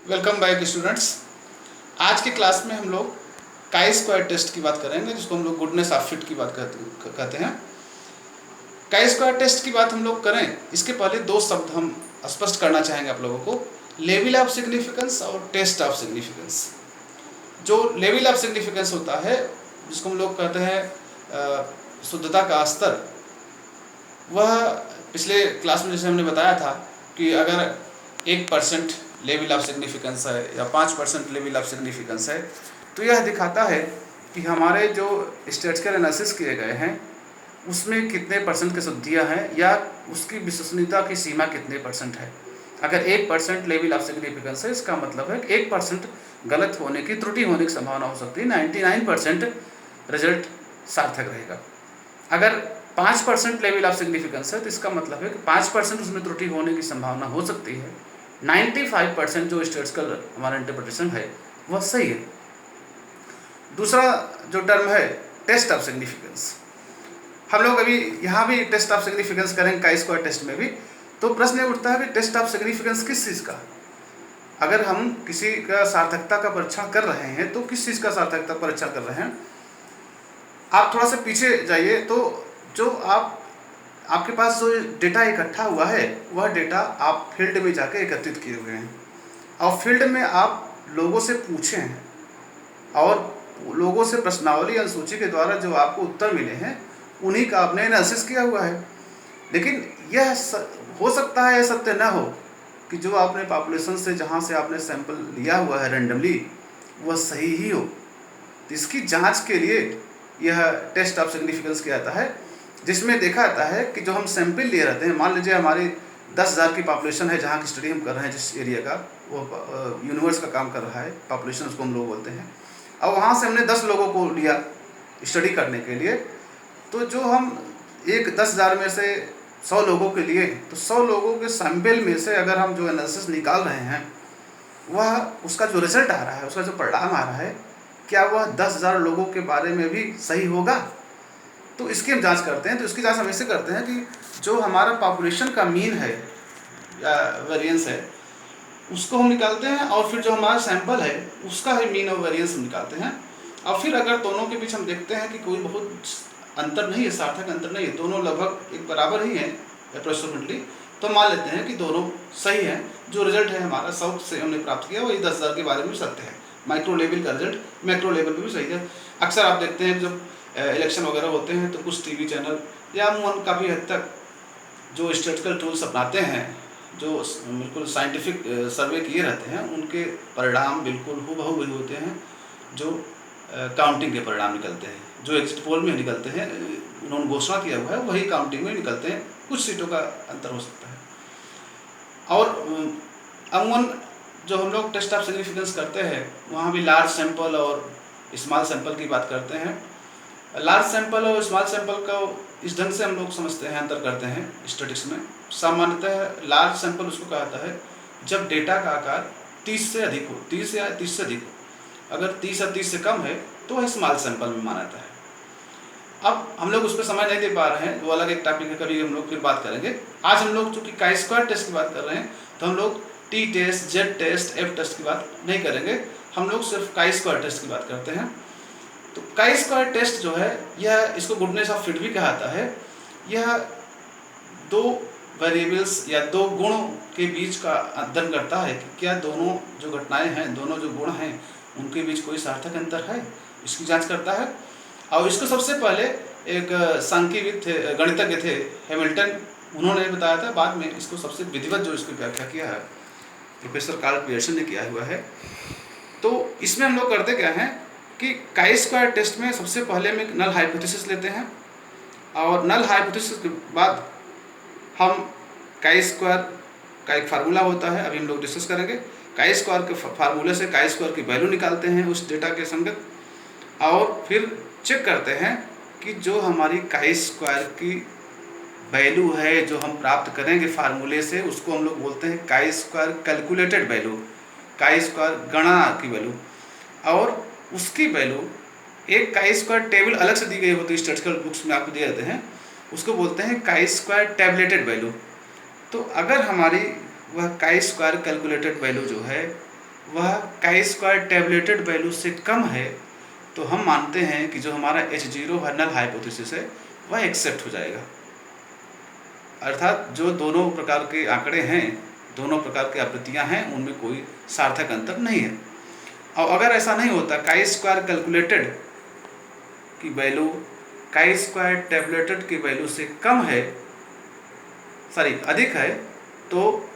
Welcome back students. आज की class में हम लोग काई स्क्वायर टेस्ट की बात करेंगे, जिसको हम लोग गुडनेस ऑफ फिट की बात कहते हैं। काई स्क्वायर टेस्ट की बात हम लोग करें, इसके पहले दो शब्द हम स्पष्ट करना चाहेंगे आप लोगों को, लेवल ऑफ सिग्निफिकेंस और टेस्ट ऑफ सिग्निफिकेंस। जो लेवल ऑफ सिग्निफिकेंस होता है, जिसको हम लोग कहते हैं शुद्धता का स्तर, वह पिछले क्लास में जैसे हमने बताया था कि अगर 1% लेवल ऑफ सिग्निफिकेंस है या 5% लेवल ऑफ सिग्निफिकेंस है, तो यह दिखाता है कि हमारे जो स्टैटिस्टिकल एनालिसिस किए गए हैं उसमें कितने परसेंट की शुद्धियाँ हैं या उसकी विश्वसनीयता की सीमा कितने परसेंट है। अगर 1% लेवल ऑफ सिग्निफिकेंस है, इसका मतलब है कि 1% गलत होने की, त्रुटि होने की संभावना हो सकती है, 99% रिजल्ट सार्थक रहेगा। अगर 5% लेवल ऑफ सिग्निफिकेंस है, तो इसका मतलब है कि 5% उसमें त्रुटि होने की संभावना हो सकती है, 95% जो स्टैटिस्टिकल हमारा इंटरप्रिटेशन है वह सही है। दूसरा जो टर्म है टेस्ट ऑफ सिग्निफिकेंस, हम लोग अभी यहाँ भी टेस्ट ऑफ सिग्निफिकेंस करेंगे काई स्क्वायर टेस्ट में भी। तो प्रश्न ये उठता है कि टेस्ट ऑफ सिग्निफिकेंस किस चीज़ का, अगर हम किसी का सार्थकता का परीक्षण कर रहे हैं तो किस चीज़ का सार्थकता परीक्षण कर रहे हैं। आप थोड़ा सा पीछे जाइए तो जो आपके पास जो डेटा इकट्ठा हुआ है वह डेटा आप फील्ड में जाके एकत्रित किए हुए हैं और फील्ड में आप लोगों से पूछे हैं और लोगों से प्रश्नावली अनुसूची के द्वारा जो आपको उत्तर मिले हैं उन्हीं का आपने एनालिसिस किया हुआ है। लेकिन यह हो सकता है, यह सत्य न हो कि जो आपने पॉपुलेशन से, जहाँ से आपने सैंपल लिया हुआ है रेंडमली, वह सही ही हो। तो इसकी जांच के लिए यह टेस्ट ऑफ सिग्निफिकेंस किया जाता है, जिसमें देखा जाता है कि जो हम सैंपल लिए रहते हैं, मान लीजिए हमारी 10,000 की पॉपुलेशन है जहाँ की स्टडी हम कर रहे हैं, जिस एरिया का, वो यूनिवर्स का काम कर रहा है, पॉपुलेशन उसको हम लोग बोलते हैं। और वहाँ से हमने 10 लोगों को लिया स्टडी करने के लिए, तो जो हम 10,000 में से 100 लोगों के लिए, तो 100 लोगों के सैंपल में से अगर हम जो एनालिसिस निकाल रहे हैं, वह उसका जो रिजल्ट आ रहा है, उसका जो परिणाम आ रहा है, क्या वह 10,000 लोगों के बारे में भी सही होगा। तो इसकी हम जांच करते हैं। तो इसकी जांच हम ऐसे करते हैं कि जो हमारा पॉपुलेशन का मीन है या वेरिएंस है, उसको हम निकालते हैं और फिर जो हमारा सैंपल है उसका ही मीन और वेरिएंस हम निकालते हैं। और फिर अगर दोनों के बीच हम देखते हैं कि कोई बहुत अंतर नहीं है, सार्थक अंतर नहीं है, दोनों लगभग एक बराबर ही हैं अप्रोक्सीमेटली, तो मान लेते हैं कि दोनों सही हैं। जो रिजल्ट है हमारा 100 से हमने प्राप्त किया वही 10,000 के बारे में सत्य है। माइक्रो लेवल का रिजल्ट मैक्रो लेवल पर भी सही है। अक्सर आप देखते हैं जब इलेक्शन वगैरह होते हैं तो कुछ टीवी चैनल या अमूमन काफ़ी हद तक जो स्टैटिस्टिकल टूल्स अपनाते हैं, जो बिल्कुल साइंटिफिक सर्वे किए रहते हैं, उनके परिणाम बिल्कुल हूबहू वही होते हैं जो काउंटिंग के परिणाम निकलते हैं, जो एग्जिट पोल में निकलते हैं, उन्होंने घोषणा किया हुआ है वही काउंटिंग में निकलते हैं। कुछ सीटों का अंतर हो सकता है। और अमूमन जो हम लोग टेस्ट ऑफ सिग्निफिकेंस करते हैं वहाँ भी लार्ज सैंपल और स्मॉल सैंपल की बात करते हैं। लार्ज सैंपल और स्मॉल सैंपल का इस ढंग से हम लोग समझते हैं, अंतर करते हैं स्टैटिस्टिक्स में। सामान्यतः लार्ज सैंपल उसको कहा जाता है जब डेटा का आकार 30 से अधिक हो, 30 या 30 से अधिक हो। अगर 30 या 30 से कम है तो वह स्मॉल सैंपल में माना जाता है। अब हम लोग उस पर समय नहीं दे पा रहे हैं, वो अलग एक टॉपिक है, कभी हम लोग फिर बात करेंगे। आज हम लोग चूँकि काई स्क्वायर टेस्ट की बात कर रहे हैं तो हम लोग T test, Z test, F test की बात नहीं करेंगे, हम लोग सिर्फ काई स्क्वायर टेस्ट की बात करते हैं। तो काई स्क्वायर टेस्ट जो है, यह, इसको गुडनेस ऑफ फिट भी कहा जाता है। यह दो वेरिएबल्स या दो गुणों के बीच का अध्ययन करता है कि क्या दोनों जो घटनाएं हैं, दोनों जो गुण हैं, उनके बीच कोई सार्थक अंतर है, इसकी जांच करता है। और इसको सबसे पहले एक सांख्यविद थे, गणितज्ञ थे, हैमिल्टन, उन्होंने बताया था। बाद में इसको सबसे विधिवत जो इसकी व्याख्या किया है प्रोफेसर कार्ल पियर्सन ने किया हुआ है। तो इसमें हम लोग करते क्या हैं कि काई स्क्वायर टेस्ट में सबसे पहले हम एक नल हाइपोथेसिस लेते हैं और नल हाइपोथेसिस के बाद हम काई स्क्वायर का एक फार्मूला होता है, अभी हम लोग डिस्कस करेंगे। काई स्क्वायर के फार्मूले से काई स्क्वायर की वैल्यू निकालते हैं उस डेटा के संगत, और फिर चेक करते हैं कि जो हमारी काई स्क्वायर की वैल्यू है जो हम प्राप्त करेंगे फार्मूले से, उसको हम लोग बोलते हैं chi square calculated value, chi square गणना की वैल्यू। और उसकी वैल्यू एक काई स्क्वायर टेबल अलग से दी गई होती है, स्टैटिस्टिकल बुक्स में आपको दिए जाते हैं, उसको बोलते हैं काई स्क्वायर टैबलेटेड वैल्यू। तो अगर हमारी वह काई स्क्वायर कैलकुलेटेड वैल्यू जो है वह काई स्क्वायर टेबलेटेड वैल्यू से कम है तो हम मानते हैं कि जो हमारा H0 नल हाइपोथेसिस है वह एक्सेप्ट हो जाएगा। अर्थात जो दोनों प्रकार के आंकड़े हैं, दोनों प्रकार की आवृत्तियाँ हैं, उनमें कोई सार्थक अंतर नहीं है। और अगर ऐसा नहीं होता, काई स्क्वायर कैलकुलेटेड की वैल्यू काई स्क्वायर टेबलेटेड की वैल्यू से कम है, अधिक है, तो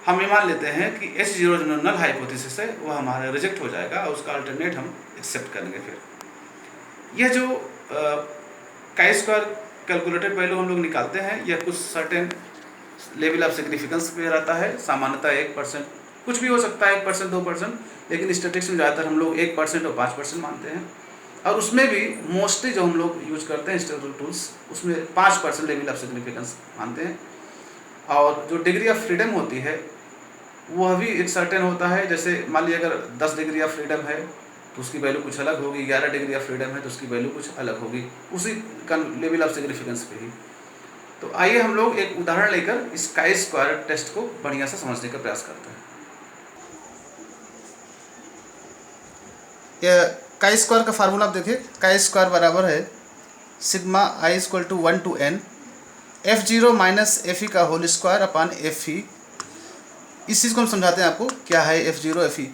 हम ये मान लेते हैं कि H0 जो नल हाइपोथेसिस है वह हमारा रिजेक्ट हो जाएगा और उसका अल्टरनेट हम एक्सेप्ट करेंगे। फिर यह जो काई स्क्वायर कैलकुलेटेड वैल्यू हम लोग निकालते हैं, यह कुछ सर्टेन लेवल ऑफ सिग्निफिकेंस पे रहता है। सामान्यतः 1%, कुछ भी हो सकता है, 1%, 2%, लेकिन स्टैटिस्टिक्स में ज़्यादातर हम लोग 1% और 5% मानते हैं। और उसमें भी मोस्टली जो हम लोग यूज करते हैं स्टैटिस्टिकल टूल्स, उसमें 5% लेवल ऑफ सिग्निफिकेंस मानते हैं। और जो डिग्री ऑफ फ्रीडम होती है वह भी एक सर्टेन होता है। जैसे मान लीजिए अगर 10 डिग्री ऑफ फ्रीडम है तो उसकी वैल्यू कुछ अलग होगी, 11 डिग्री ऑफ फ्रीडम है तो उसकी वैल्यू कुछ अलग होगी, उसी का लेवल ऑफ सिग्निफिकेंस पे ही। तो आइए हम लोग एक उदाहरण लेकर इस काई स्क्वायर टेस्ट को बढ़िया से समझने का प्रयास करते हैं। यह काई स्क्वायर का फार्मूला आप देखिए, काई स्क्वायर बराबर है sigma I equal to 1 to n F0 minus Fe का होल स्क्वायर अपान Fe। इस चीज़ को हम समझाते हैं आपको क्या है F0 Fe।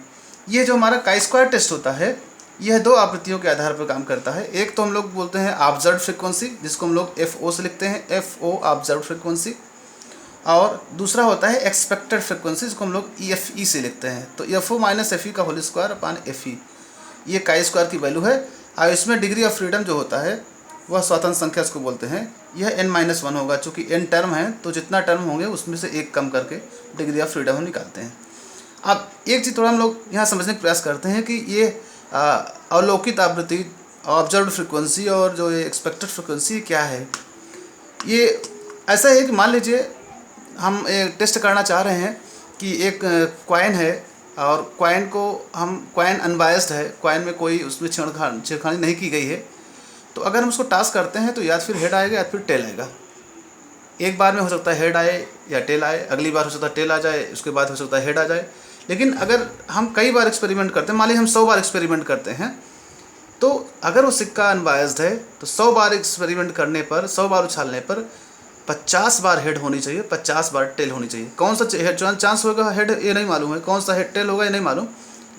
ये जो हमारा काई स्क्वायर टेस्ट होता है यह दो आवृत्तियों के आधार पर काम करता है। एक तो हम लोग बोलते हैं ऑब्जर्व्ड फ्रीक्वेंसी, जिसको हम लोग FO से लिखते हैं, FO ऑब्जर्व्ड फ्रीक्वेंसी, और दूसरा होता है एक्सपेक्टेड फ्रीक्वेंसी, जिसको हम लोग EFE से लिखते हैं। तो FO माइनस Fe का होल स्क्वायर अपान Fe ये काई स्क्वायर की वैल्यू है। और इसमें डिग्री ऑफ फ्रीडम जो होता है वह स्वतंत्र संख्या इसको बोलते हैं। यह n-1 होगा, चूँकि n टर्म है तो जितना टर्म होंगे उसमें से एक कम करके डिग्री ऑफ फ्रीडम हम निकालते हैं। अब एक चीज़ थोड़ा हम लोग यहाँ समझने का प्रयास करते हैं कि ये अवलोकित आवृत्ति, ऑब्जर्व्ड फ्रिक्वेंसी और जो ये एक्सपेक्टेड फ्रिक्वेंसी क्या है। ये ऐसा है कि मान लीजिए हम एक टेस्ट करना चाह रहे हैं कि एक कॉइन है और कॉइन अनबायस्ड है, कॉइन में कोई उसमें छेड़खानी नहीं की गई है। तो अगर हम उसको टास्क करते हैं तो या फिर हेड आएगा या फिर टेल आएगा। एक बार में हो सकता है हेड आए या टेल आए, अगली बार हो सकता है टेल आ जाए, उसके बाद हो सकता है हेड आ जाए। लेकिन अगर हम कई बार एक्सपेरिमेंट करते हैं, मान लीजिए हम 100 बार एक्सपेरिमेंट करते हैं, तो अगर वो सिक्का अनबायस्ड है तो 100 बार एक्सपेरिमेंट करने पर, 100 बार उछालने पर 50 बार हेड होनी चाहिए, 50 बार टेल होनी चाहिए। कौन सा चांस होगा हेड ये नहीं मालूम है, कौन सा हेड टेल होगा ये नहीं मालूम,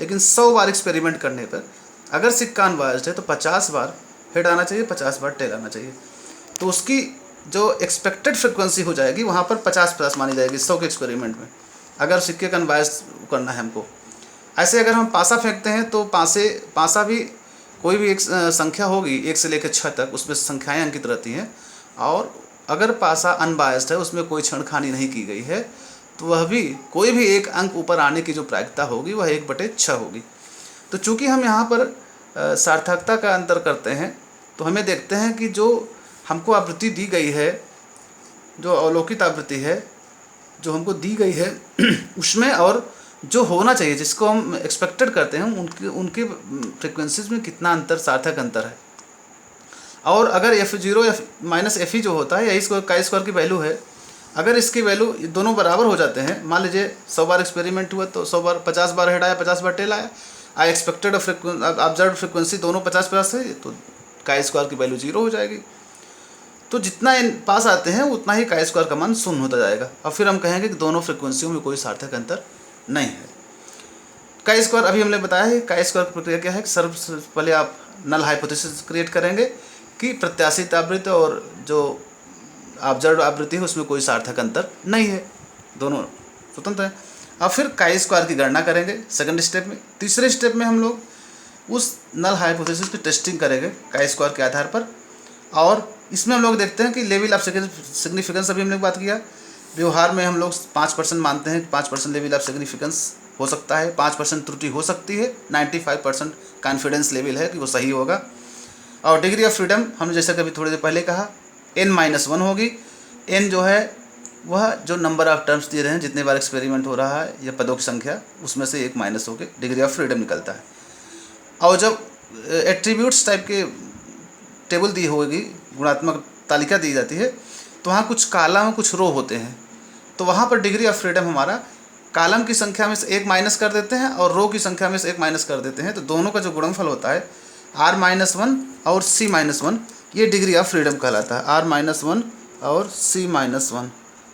लेकिन 100 बार एक्सपेरिमेंट करने पर अगर सिक्का अनबायस्ड है तो 50 बार हेड आना चाहिए, 50 बार टेल आना चाहिए। तो उसकी जो एक्सपेक्टेड फ्रिक्वेंसी हो जाएगी वहाँ पर 50 मानी जाएगी 100 के एक्सपेरिमेंट में, अगर सिक्के का अनबायस्ड करना है हमको। ऐसे अगर हम पासा फेंकते हैं तो पासा भी कोई भी एक संख्या होगी 1 से लेकर 6 तक, उसमें संख्याएं अंकित रहती हैं, और अगर पासा अनबायस्ड है, उसमें कोई छेड़खानी नहीं की गई है, तो वह भी कोई भी एक अंक ऊपर आने की जो प्रायिकता होगी वह 1/6 होगी। तो चूँकि हम यहाँ पर सार्थकता का अंतर करते हैं तो हमें देखते हैं कि जो हमको आवृत्ति दी गई है, जो अवलोकित आवृत्ति है जो हमको दी गई है उसमें और जो होना चाहिए, जिसको हम एक्सपेक्टेड करते हैं, उनके फ्रिक्वेंसीज में कितना अंतर, सार्थक अंतर है। और अगर F0 माइनस Fe जो होता है, यही काई स्क्वायर की वैल्यू है, अगर इसकी वैल्यू दोनों बराबर हो जाते हैं, मान लीजिए 100 बार एक्सपेरिमेंट हुआ तो 100 बार 50 बार हेड आया, 50 बार टेल आया, एक्सपेक्टेड ऑब्जर्व्ड फ्रिक्वेंसी दोनों 50 है, तो काई स्क्वायर की वैल्यू 0 हो जाएगी। तो जितना पास आते हैं उतना ही काई स्क्वायर का मान 0 होता जाएगा, और फिर हम कहेंगे कि दोनों फ्रिक्वेंसियों में कोई सार्थक अंतर नहीं है। काई स्क्वायर अभी हमने बताया है, काई स्क्वायर की प्रक्रिया क्या है। सर्वप्रथम पहले आप नल हाइपोथेसिस क्रिएट करेंगे कि प्रत्याशित आवृत्ति और जो ऑब्जर्व आवृत्ति है उसमें कोई सार्थक अंतर नहीं है, दोनों स्वतंत्र हैं। अब फिर काई स्क्वायर की गणना करेंगे सेकंड स्टेप में। तीसरे स्टेप में हम लोग उस नल हाइपोथेसिस की टेस्टिंग करेंगे काई स्क्वायर के आधार पर, और इसमें हम लोग देखते हैं कि लेवल ऑफ सिग्निफिकेंस अभी हमने बात किया। व्यवहार में हम लोग 5% मानते हैं, 5% लेवल ऑफ सिग्निफिकेंस हो सकता है, 5% त्रुटि हो सकती है, 95% कॉन्फिडेंस लेवल है कि वो सही होगा। और डिग्री ऑफ फ्रीडम हमने जैसे कभी थोड़ी देर पहले कहा n-1 होगी। n जो है वह जो नंबर ऑफ टर्म्स दिए रहे हैं, जितने बार एक्सपेरिमेंट हो रहा है या पदों की संख्या, उसमें से एक माइनस होकर डिग्री ऑफ फ्रीडम निकलता है। और जब एट्रीब्यूट्स टाइप के टेबल दी होगी, गुणात्मक तालिका दी जाती है, तो वहाँ कुछ कॉलम कुछ रो होते हैं, तो वहाँ पर डिग्री ऑफ फ्रीडम हमारा कॉलम की संख्या में से एक माइनस कर देते हैं और रो की संख्या में से एक माइनस कर देते हैं, तो दोनों का जो गुणनफल होता है r-1 और c-1, ये डिग्री ऑफ फ्रीडम कहलाता है। r-1 और c-1,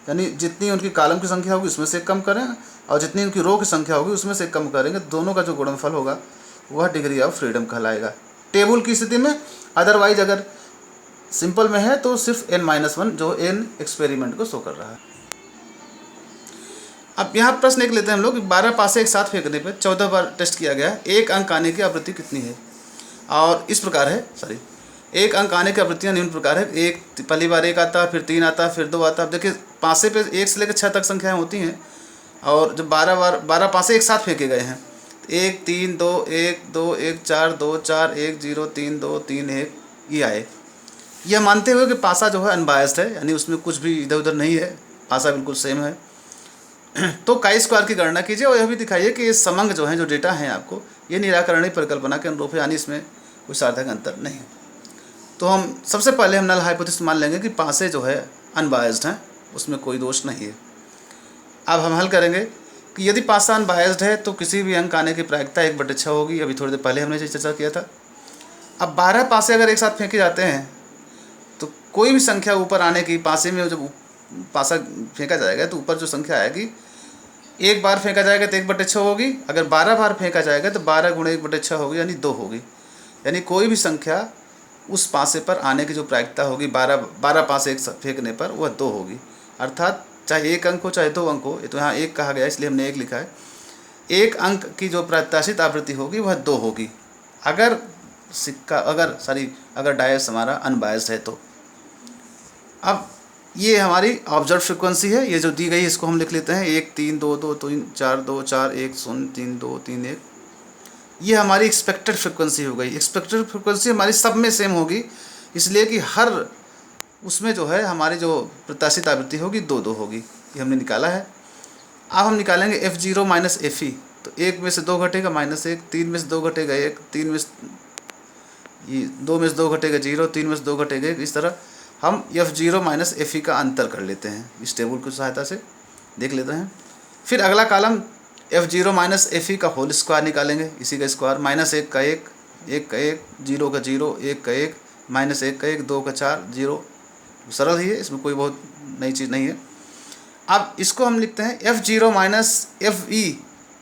यानी जितनी उनकी कॉलम की संख्या होगी उसमें से एक कम करें और जितनी उनकी रो की संख्या होगी उसमें से एक कम करेंगे, दोनों का जो गुणनफल होगा वह डिग्री ऑफ फ्रीडम कहलाएगा टेबल की स्थिति में। अदरवाइज अगर सिंपल में है तो सिर्फ n-1 जो n एक्सपेरिमेंट को शो कर रहा है। अब यहाँ प्रश्न एक लेते हैं हम लोग, 12 पासे एक साथ फेंकने पर 14 बार टेस्ट किया गया, एक अंक आने की आवृत्ति कितनी है? और इस प्रकार है, एक अंक आने की आवृत्तियाँ निम्न प्रकार है। एक पहली बार एक आता है, फिर 3 आता है, फिर 2 आता है। अब देखिए पासे पे 1 से लेकर 6 तक संख्याएँ होती हैं और जब 12 पासे एक साथ फेंके गए हैं, 1 3 2 1 2 1 4 2 4 1 0 3 2 3 1 ये आए। यह मानते हुए कि पासा जो है अनबायस्ड है, यानी उसमें कुछ भी इधर उधर नहीं है, पासा बिल्कुल सेम है। तो काई स्क्वायर की गणना कीजिए और यह भी दिखाइए कि ये समंग जो है, जो डेटा हैं आपको, ये निराकरणीय परिकल्पना के अनुरूप है, यानी इसमें कोई सार्थक अंतर नहीं है। तो हम सबसे पहले हम नल हाइपोथेसिस मान लेंगे कि पासे जो है अनबायस्ड हैं, उसमें कोई दोष नहीं है। अब हम हल करेंगे कि यदि पासा अनबायस्ड है तो किसी भी अंक आने की प्रायिकता 1/6 होगी। अभी थोड़ी देर पहले हमने चर्चा किया था। अब 12 पासे अगर एक साथ फेंके जाते हैं तो कोई भी संख्या ऊपर आने की, पासे में जब पासा फेंका जाएगा तो ऊपर जो संख्या आएगी, एक बार फेंका जाएगा तो 1/6 होगी, अगर 12 बार फेंका जाएगा तो 12 गुणे 1/6 होगी, यानी 2 होगी। यानी कोई भी संख्या उस पासे पर आने की जो प्रायिकता होगी 12 पासे एक फेंकने पर, वह 2 होगी। अर्थात चाहे एक अंक हो चाहे 2 अंक हो, ये तो यहाँ एक कहा गया इसलिए हमने एक लिखा है, एक अंक की जो प्रत्याशित आवृत्ति होगी वह 2 होगी अगर अगर डायस हमारा अनबायस्ड है तो। अब ये हमारी ऑब्जर्व फ्रिक्वेंसी है, ये जो दी गई है इसको हम लिख लेते हैं 1 3 2 2 3 4 2 4 1 0 3 2 3 1। ये हमारी एक्सपेक्टेड फ्रिक्वेंसी हो गई। एक्सपेक्टेड फ्रिक्वेंसी हमारी सब में सेम होगी, इसलिए कि हर उसमें जो है हमारी जो प्रत्याशित आवृत्ति होगी 2 होगी। ये हमने निकाला है। अब हम निकालेंगे f0 माइनस fe, तो 1 में से 2 घटेगा -1, 3 में से 2 घटेगा 1, 2 में से 2 घटेगा 0, 3 में से 2 घटेगा 1। इस तरह हम f0 माइनस fe का अंतर कर लेते हैं, इस टेबल की सहायता से देख लेते हैं। फिर अगला कॉलम f0 माइनस fe का होल स्क्वायर निकालेंगे, इसी का स्क्वायर, -1 का 1, 1 का 1, 0 का 0, 1 का 1, -1 का 1, 2 का 4, 0। सरल ही है, इसमें कोई बहुत नई चीज़ नहीं है। अब इसको हम लिखते हैं f0 माइनस fe,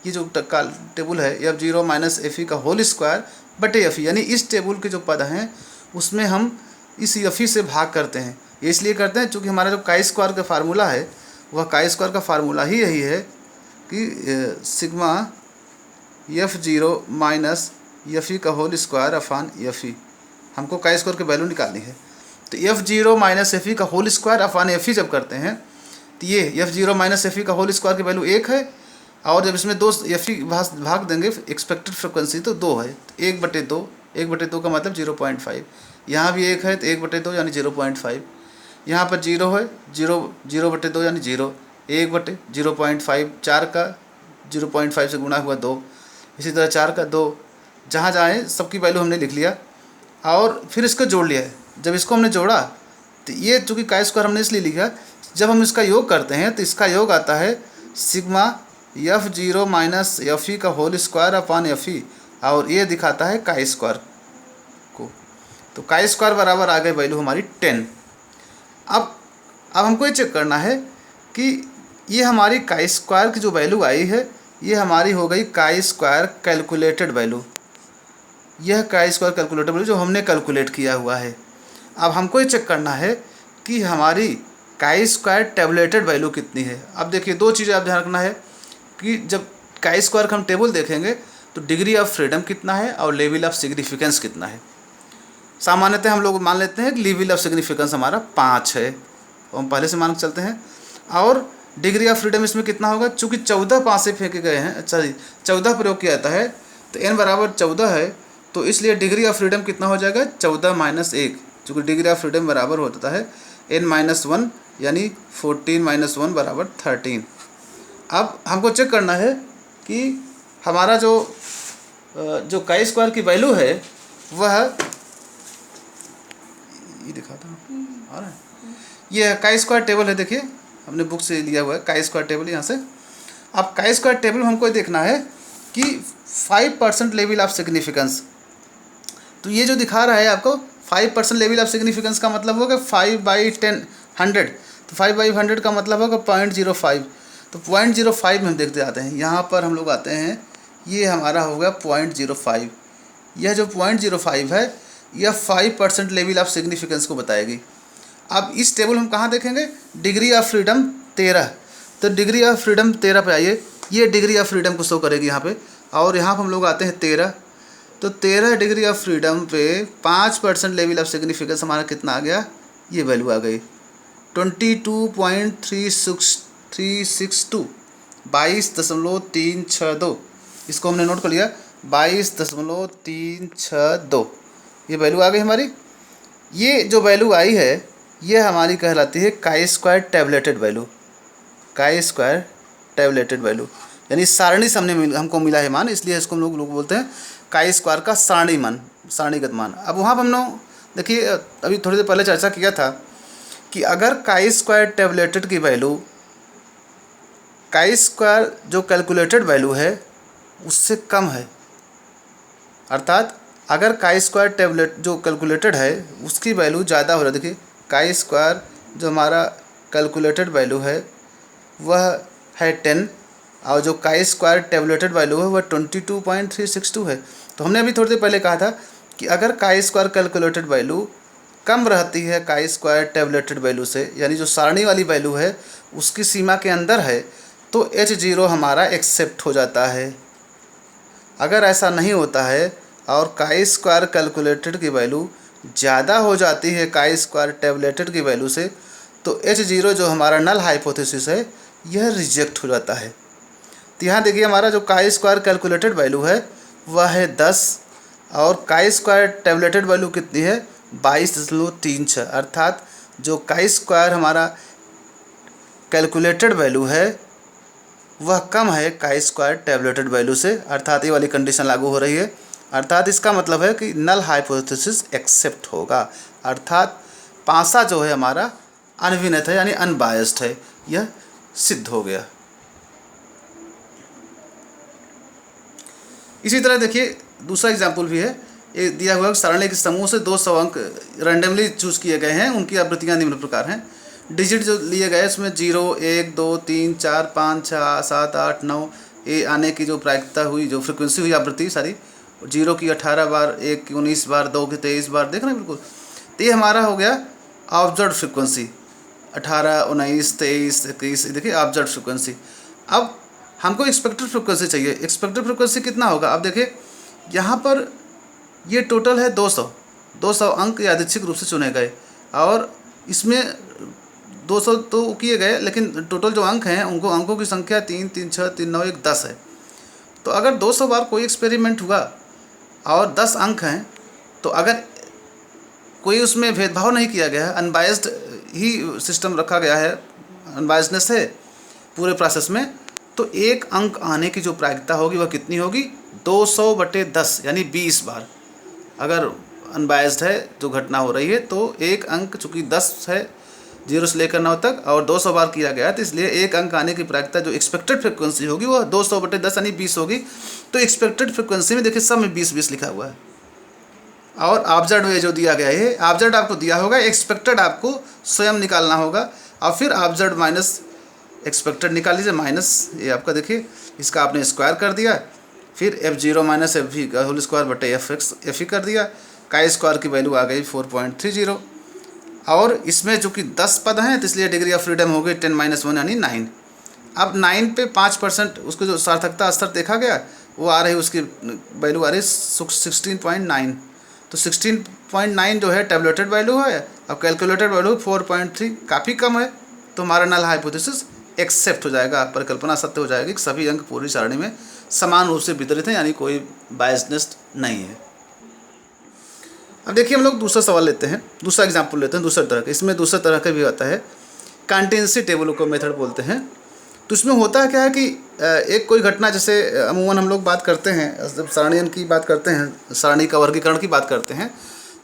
ये जो टेबल है f0 माइनस fe का होल स्क्वायर बटे fe, यानी इस टेबल के जो पद हैं उसमें हम इस fe से भाग करते हैं। ये इसलिए करते हैं क्योंकि हमारा जो काई स्क्वायर का फार्मूला है, वह काई स्क्वायर का फार्मूला ही यही है कि सिग्मा f0 माइनस fe का होल स्क्वायर अपान fe। हमको काई स्क्वायर की वैल्यू निकालनी है, तो f0 माइनस fe का होल स्क्वायर अपान fe जब करते हैं तो ये f0 माइनस fe का होल स्क्वायर की वैल्यू 1 है, और जब इसमें 2 fe भाग देंगे एक्सपेक्टेड फ्रिक्वेंसी तो 2 है, 1/2, 1/2 का मतलब 0.5। यहाँ भी 1 है तो 1/2 यानी 0.5। यहाँ पर 0 है, 0/2 यानी 0, 1/0.5, 4 का 0.5 से गुणा हुआ 2, इसी तरह 4 का 2, जहाँ जाए सबकी वैल्यू हमने लिख लिया और फिर इसको जोड़ लिया है। जब इसको हमने जोड़ा तो ये चूँकि काई स्क्वायर हमने इसलिए लिखा, जब हम इसका योग करते हैं तो इसका योग आता है सिग्मा f0 माइनस fe का होल स्क्वायर अपान fe, और ये दिखाता है काई स्क्वायर को। तो काई स्क्वायर बराबर आ गई वैल्यू हमारी 10। अब हमको ये चेक करना है कि ये हमारी काई स्क्वायर की जो वैल्यू आई है, ये हमारी हो गई काई स्क्वायर कैलकुलेटेड वैल्यू। यह काई स्क्वायर कैलकुलेटेड वैल्यू जो हमने कैलकुलेट किया हुआ है। अब हमको ये चेक करना है कि हमारी काई स्क्वायर टेबलेटेड वैल्यू कितनी है। अब देखिए 2 चीज़ें आप ध्यान रखना है कि जब काई स्क्वायर का हम टेबल देखेंगे तो डिग्री ऑफ फ्रीडम कितना है और लेवल ऑफ सिग्निफिकेंस कितना है। सामान्यतः हम लोग मान लेते हैं कि लेवल ऑफ सिग्निफिकेंस हमारा 5 है, तो हम पहले से मान के चलते हैं। और डिग्री ऑफ फ्रीडम इसमें कितना होगा, चूँकि 14 पासे फेंके गए हैं, 14 प्रयोग किया जाता है तो n बराबर 14 है, तो इसलिए डिग्री ऑफ फ्रीडम कितना हो जाएगा 14 माइनस 1, चूँकि डिग्री ऑफ फ्रीडम बराबर होता है n-1, यानी 14 - 1 बराबर 13। अब हमको चेक करना है कि हमारा जो काई स्क्वायर की वैल्यू है वह ये दिखाता हूँ आ रहा है, ये काई स्क्वायर टेबल है। देखिए हमने बुक से लिया हुआ है काई स्क्वायर टेबल यहाँ से। अब काई स्क्वायर टेबल में हमको देखना है कि 5% लेवल ऑफ सिग्निफिकेंस, तो ये जो दिखा रहा है आपको 5% लेवल ऑफ सिग्निफिकेंस का मतलब होगा 5/100, तो 5/100 का मतलब होगा 0.05, तो 0.05 में हम देखते आते हैं। यहाँ पर हम लोग आते हैं, ये हमारा होगा 0.05। यह जो 0.05 है यह 5% लेवल ऑफ सिग्निफिकेंस को बताएगी। अब इस टेबल हम कहाँ देखेंगे, डिग्री ऑफ फ्रीडम 13, तो डिग्री ऑफ फ्रीडम 13 पे आइए, ये डिग्री ऑफ फ्रीडम को शो करेगी यहाँ पे। और यहाँ पर हम लोग आते हैं 13, तो 13 डिग्री ऑफ फ्रीडम पे 5% लेवल ऑफ सिग्निफिकेंस हमारा कितना आ गया, ये वैल्यू आ गई 22.362, 22.362। इसको हमने नोट कर लिया 22.362, ये वैल्यू आ गई हमारी। ये जो वैल्यू आई है ये हमारी कहलाती है chi square tabulated value, chi square tabulated value, यानी सारणी से हमको मिला है मान, इसलिए इसको हम लोग बोलते हैं काई स्क्वायर का सारणी मान, सारणीगत मान। अब वहाँ पर हम लोग देखिए अभी थोड़ी देर पहले चर्चा किया था कि अगर काई स्क्वायर टैबलेटेड की वैल्यू काई स्क्वायर जो कैलकुलेटेड वैल्यू है उससे कम है, अर्थात अगर काई स्क्वायर टैबलेट जो कैलकुलेटेड है उसकी वैल्यू ज़्यादा हो रहा है, देखिए काई स्क्वायर जो हमारा कैलकुलेटेड वैल्यू है वह है 10 और जो काई स्क्वायर टैबलेटेड वैल्यू है वह 22.362 है। तो हमने अभी थोड़ी देर पहले कहा था कि अगर काई स्क्वायर कैलकुलेटेड वैल्यू कम रहती है काई स्क्वायर टैबलेटेड वैल्यू से, यानी जो सारणी वाली वैल्यू है उसकी सीमा के अंदर है, तो H0 हमारा एक्सेप्ट हो जाता है। अगर ऐसा नहीं होता है और काई स्क्वायर कैलकुलेटेड की वैल्यू ज़्यादा हो जाती है काई स्क्वायर टैबलेटेड की वैल्यू से, तो H0 जो हमारा नल हाइपोथेसिस है यह रिजेक्ट हो जाता है। तो यहाँ देखिए हमारा जो काई स्क्वायर कैलकुलेटेड वैल्यू है वह है 10 और काई स्क्वायर टैबलेटेड वैल्यू कितनी है 22.36, अर्थात जो काई स्क्वायर हमारा कैलकुलेटेड वैल्यू है वह कम है काई स्क्वायर टैबलेटेड वैल्यू से, अर्थात ये वाली कंडीशन लागू हो रही है। अर्थात इसका मतलब है कि नल हाइपोथेसिस एक्सेप्ट होगा, अर्थात पासा जो है हमारा अनविनत है यानी अनबायस्ड है, यह सिद्ध हो गया। इसी तरह देखिए दूसरा एग्जाम्पल भी है, एक दिया हुआ सारणी के समूह से 200 अंक रैंडमली चूज़ किए गए हैं, उनकी आवृत्तियाँ निम्न प्रकार हैं। डिजिट जो लिए गए इसमें 0, 1, 2, 3, 4, 5, 6, 7, 8, 9 ये आने की जो प्रायिकता हुई, जो फ्रिक्वेंसी हुई आवृत्ति सारी, 0 की 18 बार, 1 की 19 बार, 2 की 23 बार, देख रहे हैं बिल्कुल। तो ये हमारा हो गया ऑब्जर्व फ्रिक्वेंसी 18, 19, 23, 21, देखिए ऑब्जर्व फ्रिक्वेंसी। अब हमको एक्सपेक्टेड फ्रिक्वेंसी चाहिए, एक्सपेक्टेड फ्रिक्वेंसी कितना होगा। अब देखिए यहाँ पर ये टोटल है 200 अंक यादृच्छिक रूप से चुने गए और इसमें 200 तो किए गए, लेकिन टोटल जो अंक हैं उनको अंकों की संख्या 3, 3, 6, 3, 9, 1, 10 है। तो अगर 200 बार कोई एक्सपेरिमेंट हुआ और 10 अंक हैं, तो अगर कोई उसमें भेदभाव नहीं किया गया है, अनबायस्ड ही सिस्टम रखा गया है, अनबायस्डनेस है पूरे प्रोसेस में, तो एक अंक आने की जो प्रायिकता होगी वह कितनी होगी 200/10 यानी 20 बार। अगर अनबायस्ड है जो घटना हो रही है तो एक अंक चूँकि 10 है 0 से लेकर 9 तक और 200 बार किया गया है, तो इसलिए एक अंक आने की प्रायिकता जो एक्सपेक्टेड फ्रिक्वेंसी होगी वह 200/10 यानी 20 होगी। तो एक्सपेक्टेड फ्रिक्वेंसी में देखिए सब में 20-20 लिखा हुआ है और ऑब्जर्व में जो दिया गया है, ऑब्जर्व आपको दिया होगा, एक्सपेक्टेड आपको स्वयं निकालना होगा और फिर ऑब्जर्व माइनस एक्सपेक्टेड निकाल लीजिए, माइनस ये आपका देखिए इसका आपने स्क्वायर कर दिया, फिर F0 माइनस FV का होल स्क्वायर बटे FE कर दिया, काई स्क्वायर की वैल्यू आ गई 4.30 और इसमें चूँकि 10 पद हैं तो इसलिए डिग्री ऑफ फ्रीडम हो गई 10-1 यानी 9। अब 9 पे 5% उसको जो सार्थकता स्तर देखा गया वो आ रही, उसकी वैल्यू आ रही 16.9, तो 16.9 जो है टैबलेटेड वैल्यू है और कैलकुलेटेड वैल्यू 4.3, काफ़ी कम है। तो हमारा नल हाइपोथेसिस एक्सेप्ट हो जाएगा, परिकल्पना सत्य हो जाएगी कि सभी अंक पूरी सारणी में समान रूप से वितरित हैं, यानी कोई बायसनेस नहीं है। अब देखिए हम लोग दूसरा सवाल लेते हैं, दूसरा एग्जाम्पल लेते हैं दूसरे तरह का। इसमें दूसरे तरह का भी आता है, कंटीन्यूअस टेबल को मेथड बोलते हैं। तो इसमें होता है क्या है कि एक कोई घटना, जैसे अमूमन हम लोग बात करते हैं जब सारणियन की बात करते हैं, सारणी का वर्गीकरण की बात करते हैं,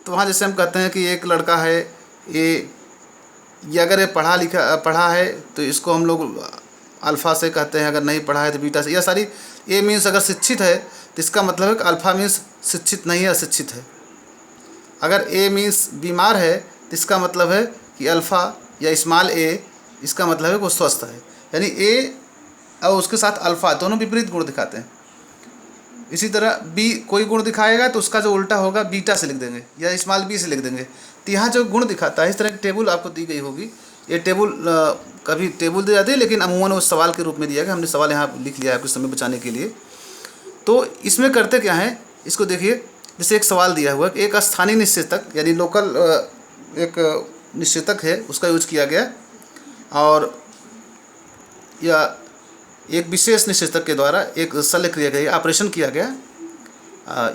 तो वहाँ जैसे हम कहते हैं कि एक लड़का है, ये अगर ये पढ़ा है तो इसको हम लोग अल्फ़ा से कहते हैं, अगर नहीं पढ़ा है तो बीटा से। यह सारी ए मीन्स अगर शिक्षित है तो इसका मतलब है कि अल्फ़ा मीन्स शिक्षित नहीं है, अशिक्षित है। अगर ए मीन्स बीमार है तो इसका मतलब है कि अल्फ़ा या स्मॉल ए, इसका मतलब है कि वो स्वस्थ है। यानी ए और उसके साथ अल्फ़ा दोनों विपरीत गुण दिखाते हैं। इसी तरह बी कोई गुण दिखाएगा तो उसका जो उल्टा होगा बीटा से लिख देंगे या स्मॉल बी से लिख देंगे। तो यहाँ जो गुण दिखाता है, इस तरह की टेबल आपको दी गई होगी। ये टेबल कभी टेबल दी जाती है, लेकिन अमूमन वो सवाल के रूप में दिया गया। हमने सवाल यहाँ लिख लिया है कुछ समय बचाने के लिए। तो इसमें करते क्या है, इसको देखिए। जैसे एक सवाल दिया हुआ है कि एक स्थानीय निश्चेतक यानी लोकल एक निश्चेतक है, उसका यूज किया गया, और या एक विशेष निश्चेतक के द्वारा एक शल्य क्रिया गया, ऑपरेशन किया गया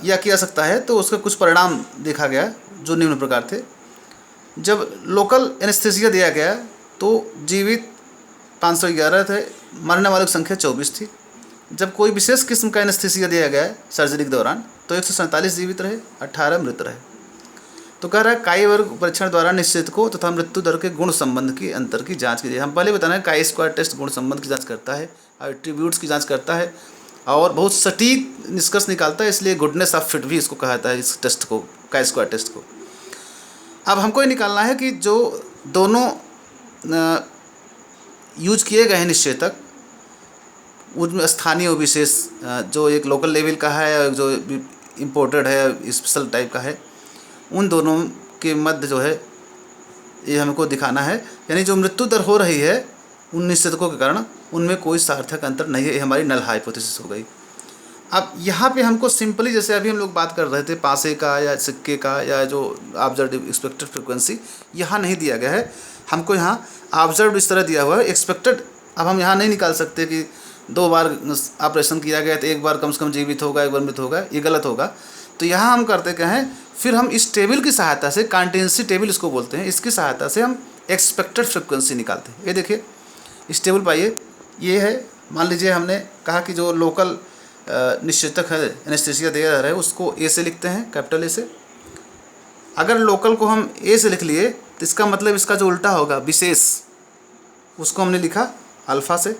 या किया सकता है। तो उसका कुछ परिणाम देखा गया जो निम्न प्रकार थे। जब लोकल एनेस्थीसिया दिया गया तो जीवित 511 थे, मरने वालों की संख्या 24 थी। जब कोई विशेष किस्म का एनेस्थीसिया दिया गया है सर्जरी के दौरान तो 147 जीवित रहे, 18 मृत रहे। तो कह रहा है काई वर्ग परीक्षण द्वारा निश्चितकों तथा मृत्यु दर के गुण संबंध की अंतर की जांच कीजिए। हम पहले बताना है काई स्क्वायर टेस्ट गुण संबंध की जांच करता है, एट्रीब्यूट्स की जांच करता है और बहुत सटीक निष्कर्ष निकालता है। इसलिए गुडनेस ऑफ फिट भी इसको कहा जाता है, इस टेस्ट को, काई स्क्वायर टेस्ट को। अब हमको ये निकालना है कि जो दोनों यूज किए गए हैं निश्चेतक, उनमें स्थानीय और विशेष, जो एक लोकल लेवल का है और जो इम्पोर्टेड है स्पेशल टाइप का है, उन दोनों के मध्य जो है ये हमको दिखाना है। यानी जो मृत्यु दर हो रही है उन निश्चेतकों के कारण, उनमें कोई सार्थक अंतर नहीं है। ये हमारी नल हाइपोथेसिस हो गई। अब यहाँ पे हमको सिंपली, जैसे अभी हम लोग बात कर रहे थे पासे का या सिक्के का या जो ऑब्जर्व एक्सपेक्टेड फ्रिक्वेंसी, यहाँ नहीं दिया गया है। हमको यहाँ ऑब्जर्व इस तरह दिया हुआ है, एक्सपेक्टेड। अब हम यहाँ नहीं निकाल सकते कि 2 बार ऑपरेशन किया गया तो 1 बार कम से कम जीवित होगा, 1 बार मृत होगा, ये गलत होगा। तो यहाँ हम करते क्या हैं, फिर हम इस टेबल की सहायता से, कॉन्टिजेंसी टेबल इसको बोलते हैं, इसकी सहायता से हम एक्सपेक्टेड फ्रिक्वेंसी निकालते हैं। ये देखिए इस टेबल पाइए, ये है, मान लीजिए हमने कहा कि जो लोकल निश्चेतक है एनेस्थीसिया दिया जा रहा है उसको ए से लिखते हैं, कैपिटल ए से। अगर लोकल को हम ए से लिख लिए तो इसका मतलब इसका जो उल्टा होगा विशेष, उसको हमने लिखा अल्फ़ा से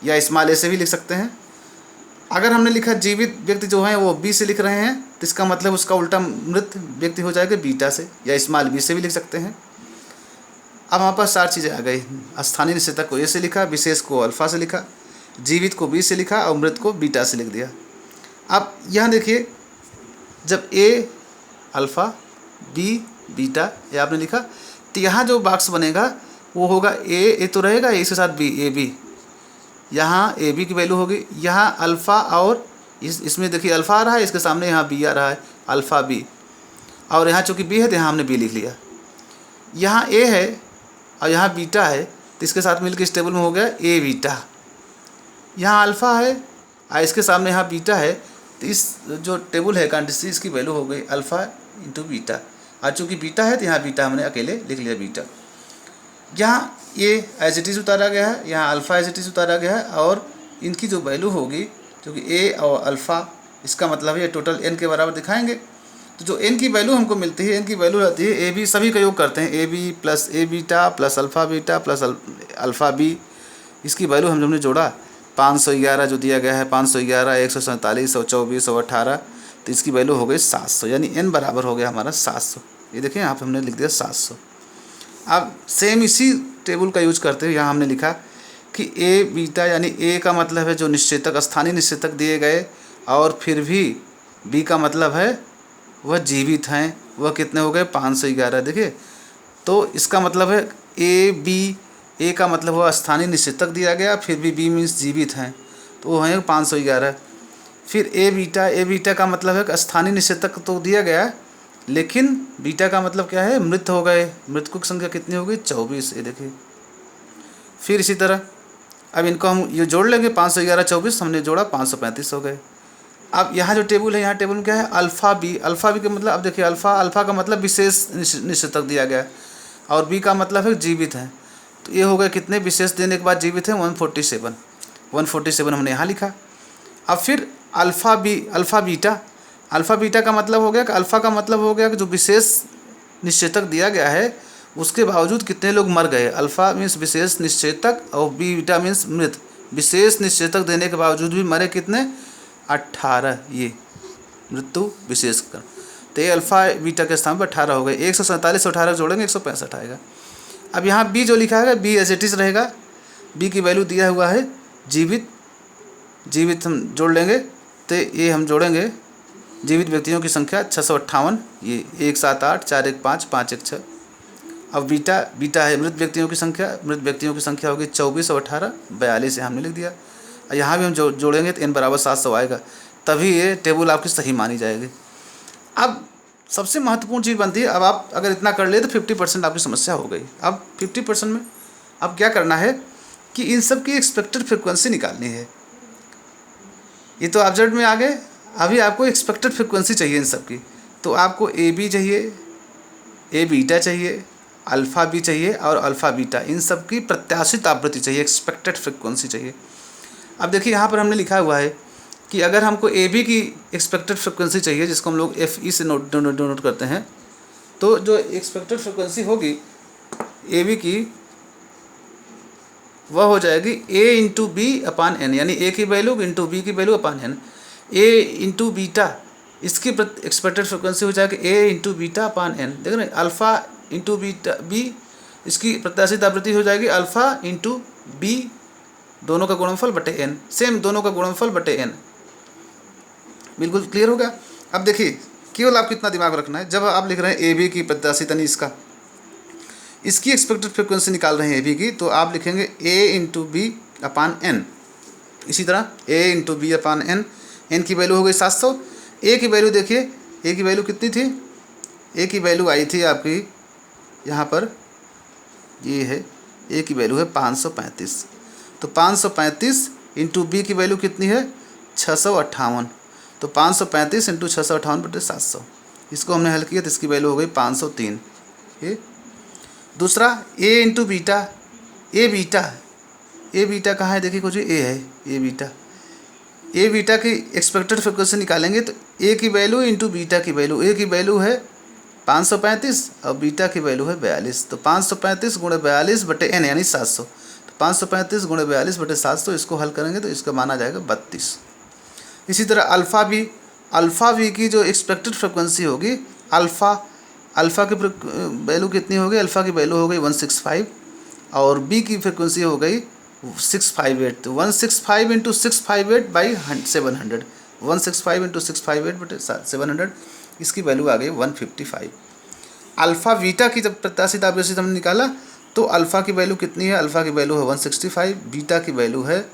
या स्मॉल ए से भी लिख सकते हैं। अगर हमने लिखा जीवित व्यक्ति जो है वो बी से लिख रहे हैं तो इसका मतलब उसका उल्टा मृत व्यक्ति हो जाएगा बीटा से या स्मॉल बी से भी लिख सकते हैं। अब हमारे पास 4 चीज़ें आ गई। स्थानीय निश्चेतक को ए से लिखा, विशेष को अल्फ़ा से लिखा, जीवित को बी से लिखा और मृत को बीटा से लिख दिया। अब यहाँ देखिए, जब ए अल्फ़ा बी बीटा ये आपने लिखा तो यहाँ जो बॉक्स बनेगा वो होगा ए तो रहेगा, ए के साथ बी, ए बी, यहाँ ए बी की वैल्यू होगी। यहाँ अल्फ़ा और इसमें देखिए अल्फ़ा आ रहा है, इसके सामने यहाँ बी आ रहा है, अल्फ़ा बी, और यहाँ चूँकि बी है तो यहाँ हमने बी लिख लिया। यहाँ ए है और यहाँ बीटा है तो इसके साथ मिलकर इस टेबल में हो गया ए बीटा। यहाँ अल्फ़ा है और इसके सामने यहाँ बीटा है तो इस जो टेबल है क्वांटिटी, इसकी वैल्यू हो गई अल्फ़ा इंटू बीटा, और चूँकि बीटा है तो यहाँ बीटा हमने अकेले लिख लिया बीटा। यहाँ ये एज इट इज़ उतारा गया है, यहाँ अल्फ़ा एज इट इज़ उतारा गया है, और इनकी जो वैल्यू होगी, क्योंकि ए और अल्फ़ा इसका मतलब है टोटल एन के बराबर दिखाएंगे। तो जो एन की वैल्यू हमको मिलती है, एन की वैल्यू रहती है ए बी, सभी का योग करते हैं, A B plus A beta plus alpha beta plus alpha B. इसकी वैल्यू हमने जोड़ा 511 जो दिया गया है, 511, 147 और 24 और 18, तो इसकी वैल्यू हो गई 700। यानी एन बराबर हो गया हमारा 700। ये देखिए यहाँ पे हमने लिख दिया 700। अब सेम इसी टेबल का यूज करते हुए यहाँ हमने लिखा कि ए बीटा, यानी ए का मतलब है जो निश्चेतक, स्थानीय निश्चेतक दिए गए, और फिर भी बी का मतलब है वह जीवित हैं, वह कितने हो गए 511। देखिए तो इसका मतलब है ए बी, ए का मतलब हुआ स्थानीय निश्चेतक दिया गया, फिर भी बी मीन्स जीवित हैं तो वो हैं 511। फिर ए बीटा का मतलब है कि स्थानीय निश्चेतक तो दिया गया लेकिन बीटा का मतलब क्या है, मृत हो गए, मृतकों की संख्या कितनी हो गई 24। ये देखिए फिर इसी तरह अब इनको हम ये जोड़ लेंगे, 511 24 हमने जोड़ा 535 हो गए। अब यहाँ जो टेबल है, यहाँ टेबल में क्या है अल्फ़ा बी का मतलब, अब देखिए अल्फ़ा का मतलब विशेष निश्चेतक दिया गया और बी का मतलब है जीवित हैं, तो ये हो गए कितने विशेष देने के बाद जीवित हैं 147 हमने यहाँ लिखा। अब फिर अल्फ़ा बीटा का मतलब हो गया कि अल्फ़ा का मतलब हो गया कि जो विशेष निश्चेतक दिया गया है उसके बावजूद कितने लोग मर गए। अल्फ़ा मीन्स विशेष निश्चेतक और बीटा मीन्स मृत। विशेष निश्चेतक देने के बावजूद भी मरे कितने, 18 ये मृत्यु विशेष कर। तो ये अल्फ़ा बीटा के स्थान पर 18 हो गए। 147 18 जोड़ेंगे 165 आएगा। अब यहाँ बी जो लिखा है बी एज इट इज़ रहेगा। बी की वैल्यू दिया हुआ है जीवित, जीवित हम जोड़ लेंगे तो ये हम जोड़ेंगे जीवित व्यक्तियों की संख्या 658, ये 178 415 516। अब बीटा, बीटा है मृत व्यक्तियों की संख्या, मृत व्यक्तियों की संख्या होगी 24 और 18 42, हमने लिख दिया। यहाँ भी हम जोड़ेंगे तो n बराबर 700 आएगा, तभी ये टेबल आपकी सही मानी जाएगी। अब सबसे महत्वपूर्ण चीज़ बनती है, अब आप अगर इतना कर ले तो 50% आपकी समस्या हो गई। अब 50% में अब क्या करना है कि इन सब की एक्सपेक्टेड फ्रिक्वेंसी निकालनी है। ये तो ऑब्जेक्ट में आ गए, अभी आपको एक्सपेक्टेड फ्रिक्वेंसी चाहिए इन सब की। तो आपको ए बी चाहिए, ए बीटा चाहिए, अल्फ़ा बी चाहिए और अल्फ़ा बीटा, इन सब की प्रत्याशित आवृत्ति चाहिए, एक्सपेक्टेड फ्रिक्वेंसी चाहिए। अब देखिए यहाँ पर हमने लिखा हुआ है कि अगर हमको ए बी की एक्सपेक्टेड फ्रिक्वेंसी चाहिए, जिसको हम लोग एफ ई से नोट करते हैं, तो जो एक्सपेक्टेड फ्रिक्वेंसी होगी ए बी की वह हो जाएगी ए इंटू बी अपान एन, यानी ए की वैल्यू इंटू बी की वैल्यू अपान एन। ए इंटू बीटा इसकी एक्सपेक्टेड फ्रिक्वेंसी हो जाएगी ए इंटू बीटा अपान एन। देख रहे हैं, अल्फ़ा इंटू बीटा बी इसकी प्रत्याशित आवृत्ति हो जाएगी अल्फ़ा इंटू बी दोनों का गुणनफल बटे एन, सेम दोनों का गुणनफल बटे एन। बिल्कुल क्लियर हो गया। अब देखिए केवल आपको इतना दिमाग रखना है, जब आप लिख रहे हैं ए बी की प्रत्याशित यानी इसकी एक्सपेक्टेड फ्रिक्वेंसी निकाल रहे हैं ए बी की, तो आप लिखेंगे ए इंटू बी अपान एन। इसी तरह ए इंटू बी अपान एन, एन की वैल्यू हो गई 700। ए की वैल्यू देखिए, ए की वैल्यू कितनी थी, ए की वैल्यू आई थी आपकी यहाँ पर, ये है ए की वैल्यू है 535। तो 535 इंटू बी की वैल्यू कितनी है 658। तो 535 इंटू 658 बटे 700, इसको हमने हल किया तो इसकी वैल्यू हो गई 503। ये दूसरा ए इंटू बीटा, ए बीटा कहाँ है, देखिए कुछ ए है ए बीटा। ए बीटा की एक्सपेक्टेड फ्रिक्वेंसी निकालेंगे तो ए की वैल्यू इंटू बीटा की वैल्यू, ए की वैल्यू है 535 और बीटा की वैल्यू है 42। तो 535 गुणे 42 बटे एन यानी 700। तो 535 गुणे 42 बटे 700, इसको हल करेंगे तो इसका माना जाएगा 32। इसी तरह अल्फ़ा बी की जो एक्सपेक्टेड फ्रिक्वेंसी होगी, अल्फ़ा की वैल्यू कितनी हो गई, अल्फ़ा की वैल्यू हो गई 165 और बी की फ्रिक्वेंसी हो गई 658। तो 165 इंटू 658 बाई 700, 165 इंटू 658 बटे 700, इसकी वैल्यू आ गई 155। अल्फ़ा बीटा की जब प्रत्याशित आवृत्ति हमने निकाला तो अल्फ़ा की वैल्यू कितनी है, अल्फ़ा की वैल्यू है 165, बीटा की वैल्यू है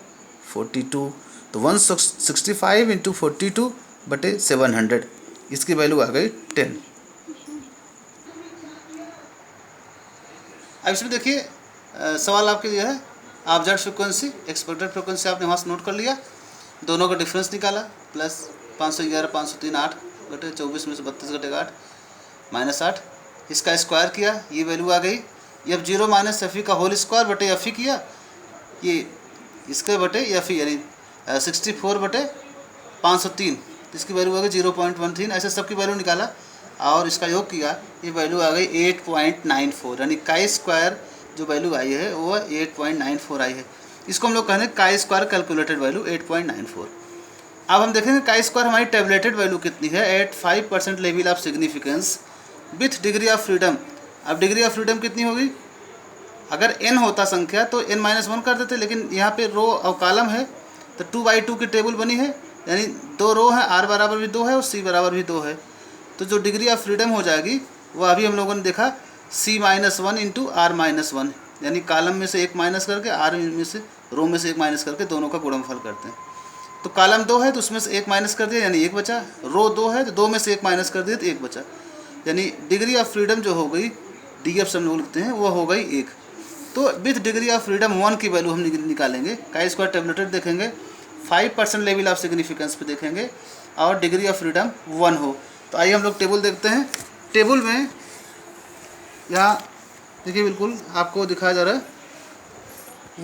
42। तो 165 इंटू 42 बटे 700, इसकी वैल्यू आ गई 10। अब इसमें देखिए सवाल आपके लिए है ऑब्जर्व्ड फ्रिक्वेंसी, एक्सपेक्टेड फ्रिक्वेंसी आपने वहाँ से नोट कर लिया, दोनों का डिफरेंस निकाला, प्लस 511 503 8 बटे 24 में से 32 घटेगा 8 माइनस 8, इसका स्क्वायर किया, ये वैल्यू आ गई। ये अब 0 माइनस एफ ई का होल स्क्वायर बटे एफ ई किया, ये इसके बटे एफ ई यानी 64 बटे 503, इसकी वैल्यू आ गई 0.13। ऐसे सबकी वैल्यू निकाला और इसका योग किया, ये वैल्यू आ गई 8.94, यानी काई स्क्वायर जो वैल्यू आई है वो 8.94 आई है। इसको हम लोग कहते हैं काई स्क्वायर कैलकुलेटेड वैल्यू 8.94। अब हम देखेंगे काई स्क्वायर हमारी टेबलेटेड वैल्यू कितनी है, at 5% level of significance with degree of freedom. अब डिग्री ऑफ फ्रीडम कितनी होगी, अगर n होता संख्या तो n-1 कर देते, लेकिन यहाँ पे रो और कॉलम है तो 2/2 की टेबल बनी है, यानी 2 रो है, r बराबर भी 2 है और c बराबर भी 2 है। तो जो डिग्री ऑफ फ्रीडम हो जाएगी वो अभी हम लोगों ने देखा c-1 इंटू r-1, यानी कॉलम में से एक माइनस करके r में से रो में से एक माइनस करके दोनों का गुणनफल करते हैं। तो कॉलम 2 है तो उसमें से एक माइनस कर दिया यानी 1 बचा, रो 2 है तो 2 में से एक माइनस कर दिया तो 1 बचा, यानी डिग्री ऑफ फ्रीडम जो हो गई डी एफ से हम लोग लिखते हैं वो हो गई 1। तो विथ डिग्री ऑफ फ्रीडम 1 की वैल्यू हम निकालेंगे, काई स्क्वायर टेबलेटेड देखेंगे, 5% लेवल ऑफ सिग्निफिकेंस पे देखेंगे और डिग्री ऑफ फ्रीडम 1 हो। तो आइए हम लोग टेबल देखते हैं। टेबल में यहाँ देखिए बिल्कुल आपको दिखाया जा रहा है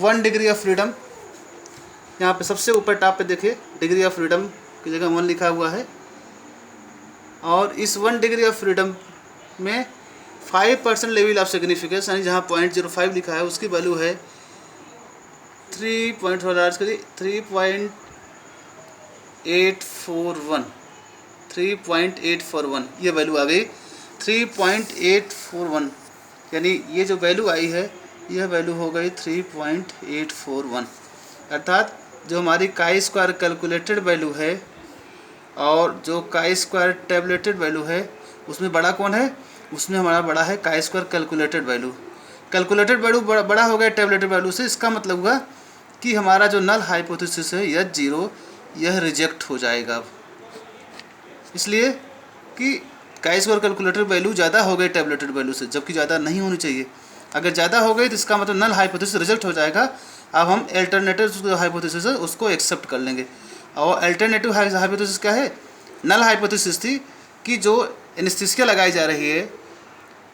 1 डिग्री ऑफ फ्रीडम, यहाँ पे सबसे ऊपर टॉप पे देखिए डिग्री ऑफ फ्रीडम की जगह 1 लिखा हुआ है और इस 1 डिग्री ऑफ फ्रीडम में 5% लेवल ऑफ सिग्निफिकेंस, यानी जहाँ 0.05 लिखा है उसकी वैल्यू है 3.841 ये वैल्यू आ गई 3.841, यानी ये जो वैल्यू आई है यह वैल्यू हो गई 3.841। अर्थात जो हमारी काई स्क्वायर कैलकुलेटेड वैल्यू है और जो काई स्क्वायर टेबलेटेड वैल्यू है उसमें बड़ा कौन है, उसमें हमारा बड़ा है chi square calculated value. Calculated value बड़ा हो गया टेबलेटेड वैल्यू से, इसका मतलब हुआ कि हमारा जो नल हाइपोथेसिस है यह 0 यह रिजेक्ट हो जाएगा, इसलिए कि काई स्क्वायर कैलकुलेटेड वैल्यू ज़्यादा हो गई टेबलेटेड वैल्यू से, जबकि ज़्यादा नहीं होनी चाहिए। अगर ज़्यादा हो गई तो इसका मतलब नल हाइपोथेसिस रिजेक्ट हो जाएगा। अब हम अल्टरनेटिव हाइपोथेसिस है उसको एक्सेप्ट कर लेंगे। और अल्टरनेटिव हाइपोथेसिस क्या है, नल हाइपोथेसिस थी कि जो एनेस्थीसिया लगाई जा रही है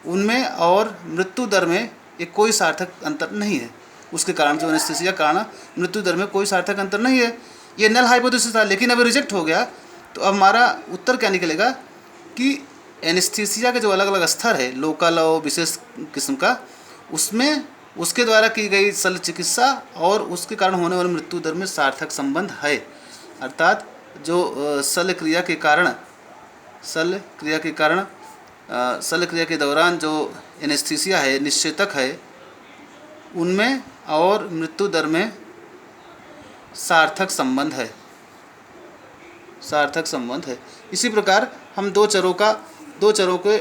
उनमें और मृत्यु दर में एक कोई सार्थक अंतर नहीं है, उसके कारण जो एनेस्थीसिया कारण मृत्यु दर में कोई सार्थक अंतर नहीं है, ये नल हाइपोथेसिस था। लेकिन अभी रिजेक्ट हो गया तो अब हमारा उत्तर क्या निकलेगा कि एनेस्थीसिया के जो अलग अलग स्तर है, लोकल और विशेष किस्म का, उसमें उसके द्वारा की गई शल्य चिकित्सा और उसके कारण होने वाली मृत्यु दर में सार्थक संबंध है। अर्थात जो शल्य क्रिया के दौरान जो एनेस्थीसिया है, निश्चेतक है, उनमें और मृत्यु दर में सार्थक संबंध है। इसी प्रकार हम दो चरों के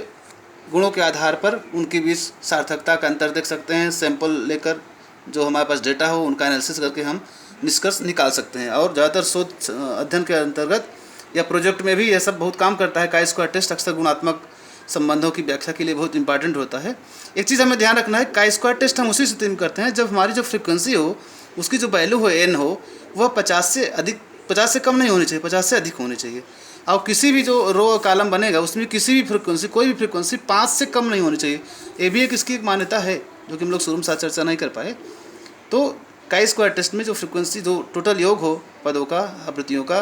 गुणों के आधार पर उनके बीच सार्थकता का अंतर देख सकते हैं। सैंपल लेकर जो हमारे पास डेटा हो उनका एनालिसिस करके हम निष्कर्ष निकाल सकते हैं। और ज़्यादातर शोध अध्ययन के अंतर्गत या प्रोजेक्ट में भी यह सब बहुत काम करता है। काई स्क्वायर टेस्ट अक्सर गुणात्मक संबंधों की व्याख्या के लिए बहुत इंपॉर्टेंट होता है। एक चीज़ हमें ध्यान रखना है, काई स्क्वायर टेस्ट हम उसी स्थिति में करते हैं जब हमारी जो फ्रीक्वेंसी हो उसकी जो वैल्यू हो n हो वह 50 से कम नहीं होनी चाहिए, 50 से अधिक होनी चाहिए। और किसी भी जो रो कॉलम बनेगा उसमें किसी भी फ्रीक्वेंसी, कोई भी फ्रीक्वेंसी 5 से कम नहीं होनी चाहिए। ये भी इसकी एक मान्यता है जो कि हम लोग शुरू में साथ चर्चा नहीं कर पाए। तो काई स्क्वायर टेस्ट में जो फ्रीक्वेंसी, जो टोटल योग हो पदों का, आवृत्तियों का,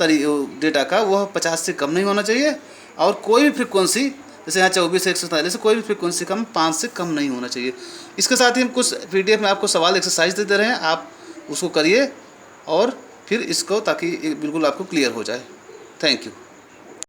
डेटा का, वह 50 से कम नहीं होना चाहिए। और कोई भी फ्रीक्वेंसी, जैसे यहाँ 24 से 147, कोई भी फ्रीक्वेंसी कम 5 से कम नहीं होना चाहिए। इसके साथ ही हम कुछ PDF में आपको सवाल एक्सरसाइज दे रहे हैं, आप उसको करिए और फिर इसको, ताकि बिल्कुल आपको क्लियर हो जाए। Thank you.